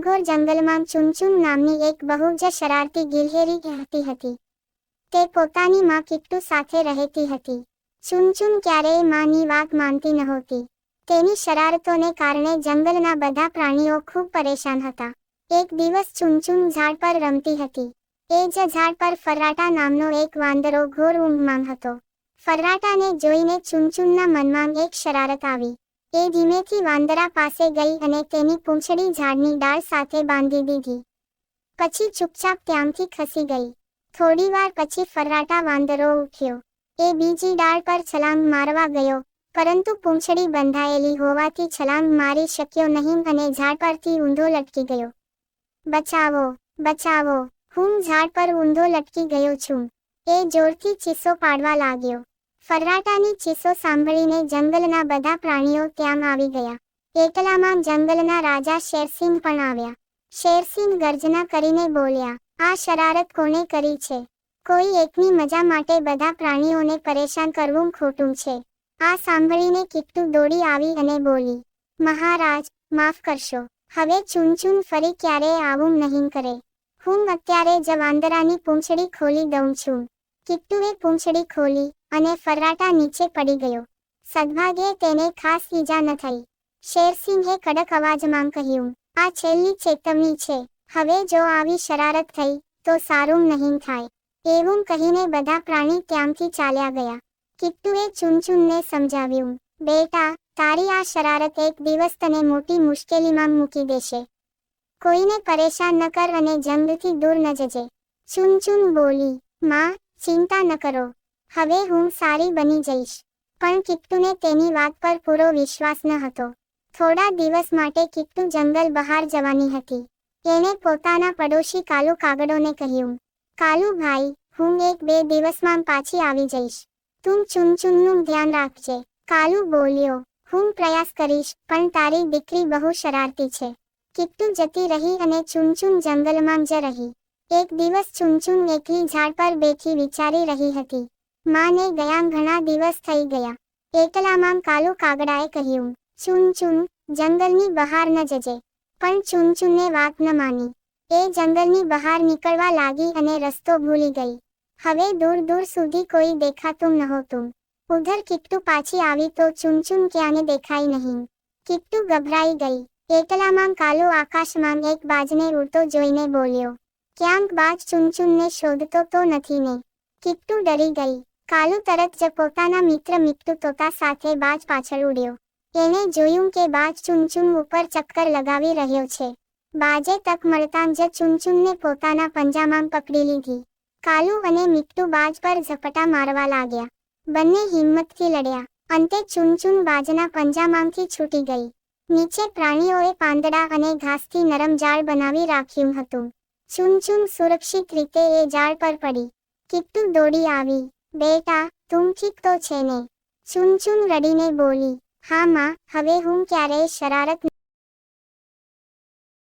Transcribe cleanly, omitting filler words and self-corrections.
ઘનઘોર જંગલમાં ચૂનચૂન નામની એક બહુ જ શરારતી ગિલહેરી રહેતી હતી. તે પોતાની માં કિટ્ટુ સાથે રહેતી હતી. ચૂનચૂન ક્યારેય માની વાત માનતી નહોતી. તેની શરારતોને કારણે જંગલના બધા પ્રાણીઓ ખૂબ પરેશાન હતા. એક દિવસ ચૂનચૂન ઝાડ પર રમતી હતી. એ જ ઝાડ પર ફર્રાટા નામનો એક વાંદરો ઘોર ઊંઘમાં હતો. ફર્રાટાને જોઈને ચૂનચૂનના મનમાં એક શરારત આવી. એ ધીમેથી વાંદરા પાસે ગઈ અને તેની પૂંછડી ઝાડની ડાળ સાથે બાંધી દીધી. પછી ચૂપચાપ ત્યાંથી ખસી ગઈ. થોડીવાર પછી ફર્રાટા વાંદરો ઉઠ્યો. એ બીજી ડાળ પર છલાંગ મારવા ગયો, પરંતુ પૂંછડી બંધાયેલી હોવાથી છલાંગ મારી શક્યો નહીં અને ઝાડ પરથી ઊંધો લટકી ગયો. બચાવો, બચાવો, હું ઝાડ પર ઊંધો લટકી ગયો છું. એ જોરથી ચીસો પાડવા લાગ્યો. ફર્રાટાની ચીસો સાંભળીને જંગલના બધા પ્રાણીઓ ત્યાં આવી ગયા. એકલામાં જંગલના રાજા શેરસિંહ પણ આવ્યા. શેરસિંહ ગર્જના કરીને બોલ્યા, આ શરારત કોણે કરી છે? કોઈ એકની મજા માટે બધા પ્રાણીઓને પરેશાન કરવું ખોટું છે. આ સાંભળીને કિટ્ટુ દોડી આવી અને બોલી, મહારાજ, માફ કરશો. હવે ચૂનચૂન ફરી ક્યારેય આવું નહીં કરે. હું અત્યારે જ વાંદરાની પૂંછડી ખોલી દઉં છું. કિટ્ટુએ પૂંછડી ખોલી અને ફર્રાટા નીચે પડી ગયો. સદભાગ્યે તેને ખાસ ઈજા ન થઈ. શેરસિંહે કડક અવાજમાં કહ્યું, આ છેલ્લી ચેતવણી છે. હવે જો આવી શરારત થઈ તો સારું નહીં થાય. એવું કહીને બધા પ્રાણી ત્યાંથી ચાલ્યા ગયા. કિટ્ટુએ ચૂનચૂનને સમજાવ્યું, બેટા, તારી આ શરારત એક દિવસ તને મોટી મુશ્કેલીમાં મૂકી દેશે. કોઈને પરેશાન ન કર અને જંગલથી દૂર ન જજે. ચૂનચૂન બોલી, માં, ચિંતા ન કરો. હવે હું સારી બની જઈશ. પણ કિટ્ટુને તેની વાત પર પૂરો વિશ્વાસ ન હતો. થોડા દિવસ માટે કિટ્ટુ જંગલ બહાર જવાની હતી. એણે પોતાના પડોશી કાલુ કાગડોને કહ્યું, કાલુ ભાઈ, હું 1-2 દિવસમાં પાછી આવી જઈશ. તું ચૂનચૂનનું ધ્યાન રાખજે. કાલુ બોલ્યો, હું પ્રયાસ કરીશ, પણ તારી દીકરી બહુ શરારતી છે. કિટ્ટુ જતી રહી અને ચૂનચૂન જંગલમાં જ રહી. એક દિવસ ચૂનચૂન એકલી ઝાડ પર બેઠી વિચારી રહી હતી. માને ગયા ઘણા દિવસ થઈ ગયા. એકલામાં કાલુ કાગડાએ કહ્યું, ચૂનચૂન, જંગલની બહાર ન જજે. પણ ચૂનચૂને વાત ન માની. એ જંગલની બહાર નીકળવા લાગી અને રસ્તો ભૂલી ગઈ. હવે દૂર દૂર સુધી કોઈ દેખાતું નહોતું. ઉધર કિટ્ટુ પાછી આવી તો ચૂનચૂન ક્યાંને દેખાઈ નહીં. કિટ્ટુ ગભરાઈ ગઈ. એકલામાં કાલુ આકાશમાં એક બાજને ઉડતો જોઈને બોલ્યો, ક્યાંક બાજ ચૂનચૂનને શોધતો તો નથી ને? કિટ્ટુ ડરી ગઈ. કાલુ તરત જ પોતાના મિત્ર મિટ્ટુ તોતા સાથે બાજ પાછળ ઉડ્યો. એણે જોયું કે બાજ ચૂનચૂન ઉપર ચક્કર લગાવી રહ્યો છે. બાજે તક મળતાં જ ચૂનચૂનને પોતાના પંજામાં પકડી લીધી. કાલુ અને મિટ્ટુ બાજ પર ઝપટા મારવા લાગ્યા. બંને હિંમતથી લડ્યા. અંતે ચૂનચૂન બાજના પંજામાંથી છૂટી ગઈ. નીચે પ્રાણીઓએ પાંદડા અને ઘાસથી નરમ જાળ બનાવી રાખ્યું હતું. ચૂનચૂન સુરક્ષિત રીતે એ જાળ પર પડી. કિટ્ટુ દોડી આવી, બેટા, તું ઠીક તો છે ને? ચૂનચૂન રડીને બોલી, હા માં, હવે હું ક્યારેય શરારત